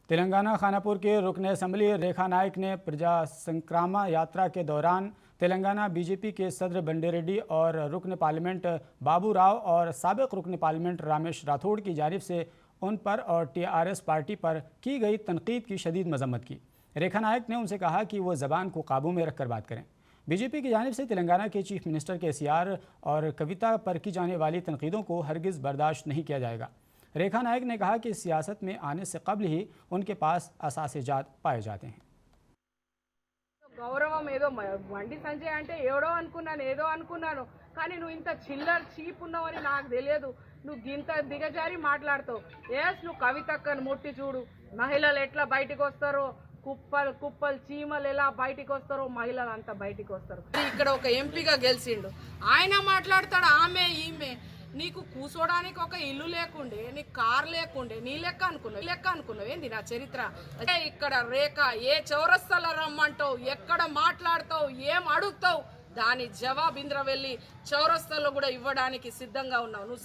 तेलंगाना खानापुर के रुकन असम्बली रेखा नायक ने प्रजा संक्रामा यात्रा के दौरान तेलंगाना बीजेपी के सदर बंडे रेड्डी और रुकन पार्लियामेंट बाबू राव और साबिक रुकन पार्लियामेंट रामेश राठौड़ की जानिब से उन पर और टीआरएस पार्टी पर की गई तनकीद की शदीद मजम्मत की। रेखा नायक ने उनसे कहा कि वो ज़बान को काबू में रखकर बात करें। बीजेपी की जानिब से तेलंगाना के चीफ मिनिस्टर केसीआर और कविता पर की जाने वाली तनकीदों को हरगिज़ बर्दाश्त नहीं किया जाएगा। रेखा नायक ने कहा कि सियासत में आने से कबल ही उनके पास असासे-जात पाए जाते हैं। గౌరవం ఏదో బండి సంజయ్ అంటే ఏదో అనుకున్నాను కానీ నువ్వు ఇంత చిల్లర్ చీప్ ఉన్నావని నాకు తెలియదు। నువ్వు గింత దిగజారి మాట్లాడతావు। ఎస్ నువ్వు కవితక్కను ముట్టి చూడు, మహిళలు ఎట్లా బయటికి వస్తారో, కుప్పలు చీమలు ఎలా బయటికి వస్తారో మహిళలు అంతా బయటికి వస్తారు। ఇక్కడ ఒక ఎంపీగా గెలిచిండు, ఆయన మాట్లాడతాడు ఆమె ఈమె। నీకు కూర్చోడానికి ఒక ఇల్లు లేకుండే, నీకు కార్ లేకుండే, నీ లెక్క అనుకున్నావు ఏంది నా చరిత్ర? ఇక్కడ రేఖ ఏ చౌరస్తాలో రమ్మంటావు, ఎక్కడ మాట్లాడతావు, ఏం అడుగుతావు, దాని జవాబు ఇంద్ర వెళ్ళి చౌరస్తాలో కూడా ఇవ్వడానికి సిద్ధంగా ఉన్నావు। నువ్వు